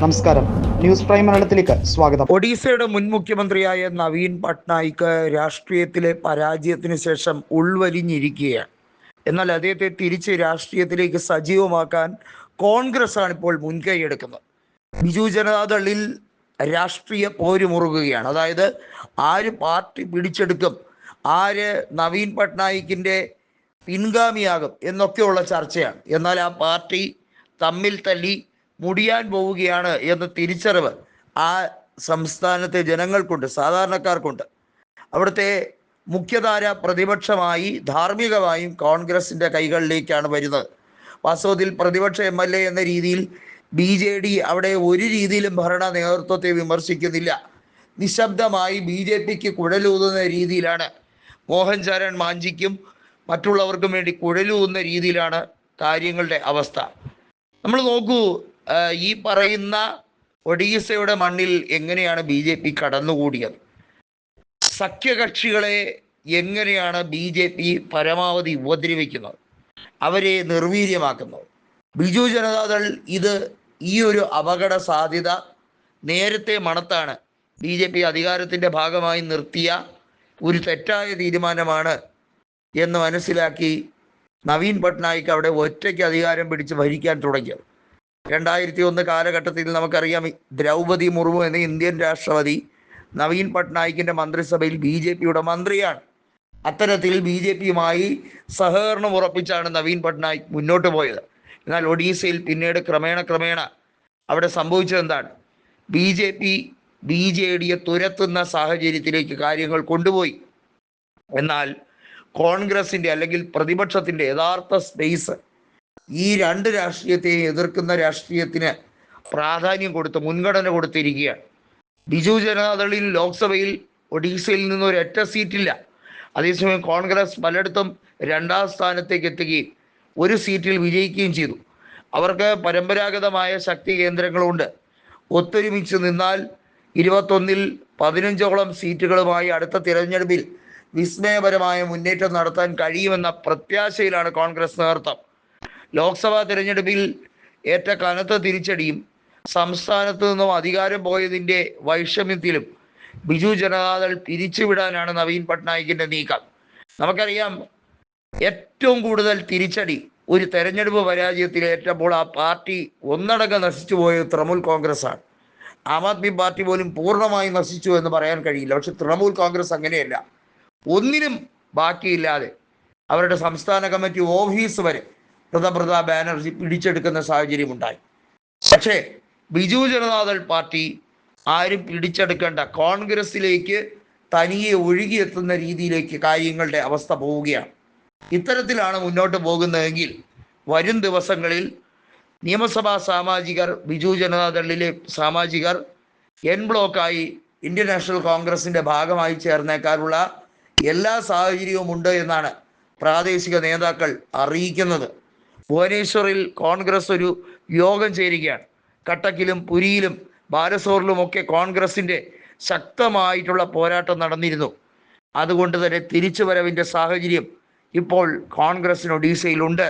നമസ്കാരം, news prime മലയാളത്തിലേക്ക് സ്വാഗതം. ഒഡീസയുടെ മുൻ മുഖ്യമന്ത്രിയായ നവീൻ പട്നായിക്ക് രാഷ്ട്രീയത്തിലെ പരാജയത്തിന് ശേഷം ഉൾവലിഞ്ഞിരിക്കുകയാണ്. എന്നാൽ അദ്ദേഹത്തെ തിരിച്ച് രാഷ്ട്രീയത്തിലേക്ക് സജീവമാക്കാൻ കോൺഗ്രസ് ആണ് ഇപ്പോൾ മുൻകൈയെടുക്കുന്നത്. ബിജു ജനതാദളിൽ രാഷ്ട്രീയ പോരുമുറുകുകയാണ്. അതായത് ആര് പാർട്ടി പിടിച്ചെടുക്കും, ആര് നവീൻ പട്നായിക്കിൻ്റെ പിൻഗാമിയാകും എന്നൊക്കെയുള്ള ചർച്ചയാണ്. എന്നാൽ ആ പാർട്ടി തമ്മിൽ തല്ലി മുടിയാൻ പോവുകയാണ് എന്ന തിരിച്ചറിവ് ആ സംസ്ഥാനത്തെ ജനങ്ങൾക്കുണ്ട്, സാധാരണക്കാർക്കുണ്ട്. അവിടുത്തെ മുഖ്യധാര പ്രതിപക്ഷമായി ധാർമ്മികമായും കോൺഗ്രസിൻ്റെ കൈകളിലേക്കാണ് വരുന്നത്. വാസ്തവത്തിൽ പ്രതിപക്ഷ MLA എന്ന രീതിയിൽ BJD അവിടെ ഒരു രീതിയിലും ഭരണ നേതൃത്വത്തെ വിമർശിക്കുന്നില്ല. നിശബ്ദമായി BJPക്ക് കുഴലൂതുന്ന രീതിയിലാണ്, മോഹൻ ചരൺ മാഞ്ചിക്കും മറ്റുള്ളവർക്കും വേണ്ടി കുഴലൂതുന്ന രീതിയിലാണ് കാര്യങ്ങളുടെ അവസ്ഥ. നമ്മൾ നോക്കൂ, ഈ പറയുന്ന ഒഡീസയുടെ മണ്ണിൽ എങ്ങനെയാണ് BJP കടന്നുകൂടിയത്, സഖ്യകക്ഷികളെ എങ്ങനെയാണ് BJP പരമാവധി ഉപദ്രവിക്കുന്നത്, അവരെ നിർവീര്യമാക്കുന്നത്. ബിജു ജനതാദൾ ഈ ഒരു അപകട സാധ്യത നേരത്തെ മണത്താണ് BJP അധികാരത്തിൻ്റെ ഭാഗമായി നിർത്തിയ ഒരു തെറ്റായ തീരുമാനമാണ് എന്ന് മനസ്സിലാക്കി നവീൻ പട്നായിക്ക് അവിടെ ഒറ്റയ്ക്ക് അധികാരം പിടിച്ച് ഭരിക്കാൻ തുടങ്ങിയത്. 2001 കാലഘട്ടത്തിൽ നമുക്കറിയാം, ദ്രൗപദി മുർമു എന്ന ഇന്ത്യൻ രാഷ്ട്രപതി നവീൻ പട്നായിക്കിൻ്റെ മന്ത്രിസഭയിൽ BJPയുടെ മന്ത്രിയാണ്. അത്തരത്തിൽ BJPയുമായി സഹകരണം ഉറപ്പിച്ചാണ് നവീൻ പട്നായിക് മുന്നോട്ട് പോയത്. എന്നാൽ ഒഡീസയിൽ പിന്നീട് ക്രമേണ അവിടെ സംഭവിച്ചത് എന്താണ്? BJP BJDയെ തുരത്തുന്ന സാഹചര്യത്തിലേക്ക് കാര്യങ്ങൾ കൊണ്ടുപോയി. എന്നാൽ കോൺഗ്രസിൻ്റെ അല്ലെങ്കിൽ പ്രതിപക്ഷത്തിൻ്റെ യഥാർത്ഥ സ്പേസ് ഈ രണ്ട് രാഷ്ട്രീയത്തെയും എതിർക്കുന്ന രാഷ്ട്രീയത്തിന് പ്രാധാന്യം കൊടുത്ത് മുൻഗണന കൊടുത്തിരിക്കുകയാണ്. ബിജു ജനതാദളിൽ ലോക്സഭയിൽ ഒഡീസയിൽ നിന്ന് ഒരൊറ്റ സീറ്റില്ല. അതേസമയം കോൺഗ്രസ് പലയിടത്തും 2ാം സ്ഥാനത്തേക്ക് എത്തുകയും ഒരു സീറ്റിൽ വിജയിക്കുകയും ചെയ്തു. അവർക്ക് പരമ്പരാഗതമായ ശക്തി കേന്ദ്രങ്ങളുണ്ട്. ഒത്തൊരുമിച്ച് നിന്നാൽ 21-ൽ 15ഓളം സീറ്റുകളുമായി അടുത്ത തിരഞ്ഞെടുപ്പിൽ വിസ്മയപരമായ മുന്നേറ്റം നടത്താൻ കഴിയുമെന്ന പ്രത്യാശയിലാണ് കോൺഗ്രസ് നേതൃത്വം. ലോക്സഭാ തിരഞ്ഞെടുപ്പിൽ ഏറ്റ കനത്ത തിരിച്ചടിയും സംസ്ഥാനത്ത് നിന്നും അധികാരം പോയതിൻ്റെ വൈഷമ്യത്തിലും ബിജു ജനതാദൾ പിരിച്ചുവിടാനാണ് നവീൻ പട്നായിക്കിൻ്റെ നീക്കം. നമുക്കറിയാം, ഏറ്റവും കൂടുതൽ തിരിച്ചടി ഒരു തെരഞ്ഞെടുപ്പ് പരാജയത്തിൽ ഏറ്റപ്പോൾ ആ പാർട്ടി ഒന്നടങ്കം നശിച്ചു പോയത് തൃണമൂൽ കോൺഗ്രസ്സാണ്. ആം ആദ്മി പാർട്ടി പോലും പൂർണ്ണമായി നശിച്ചു എന്ന് പറയാൻ കഴിയില്ല. പക്ഷെ തൃണമൂൽ കോൺഗ്രസ് അങ്ങനെയല്ല. ഒന്നിനും ബാക്കിയില്ലാതെ അവരുടെ സംസ്ഥാന കമ്മിറ്റി ഓഫീസ് വരെ മമതാ ബാനർജി പിടിച്ചെടുക്കുന്ന സാഹചര്യമുണ്ടായി. പക്ഷേ ബിജു ജനതാദൾ പാർട്ടി ആരും പിടിച്ചെടുക്കേണ്ട, കോൺഗ്രസിലേക്ക് തനിയെ ഒഴുകിയെത്തുന്ന രീതിയിലേക്ക് കാര്യങ്ങളുടെ അവസ്ഥ പോവുകയാണ്. ഇത്തരത്തിലാണ് മുന്നോട്ട് പോകുന്നതെങ്കിൽ വരും ദിവസങ്ങളിൽ നിയമസഭാ സാമാജികർ, ബിജു ജനതാദളിലെ സാമാജികർ എൻ ബ്ലോക്കായി ഇന്ത്യൻ നാഷണൽ കോൺഗ്രസിൻ്റെ ഭാഗമായി ചേർന്നേക്കാനുള്ള എല്ലാ സാഹചര്യവും ഉണ്ട് എന്നാണ് പ്രാദേശിക നേതാക്കൾ അറിയിക്കുന്നത്. ഭുവനേശ്വറിൽ കോൺഗ്രസ് ഒരു യോഗം ചേരുകയാണ്. കട്ടക്കിലും പുരിയിലും ബാലസോറിലുമൊക്കെ കോൺഗ്രസിൻ്റെ ശക്തമായിട്ടുള്ള പോരാട്ടം നടന്നിരുന്നു. അതുകൊണ്ട് തന്നെ തിരിച്ചുവരവിൻ്റെ സാഹചര്യം ഇപ്പോൾ കോൺഗ്രസിന് ഒഡീസയിലുണ്ട്.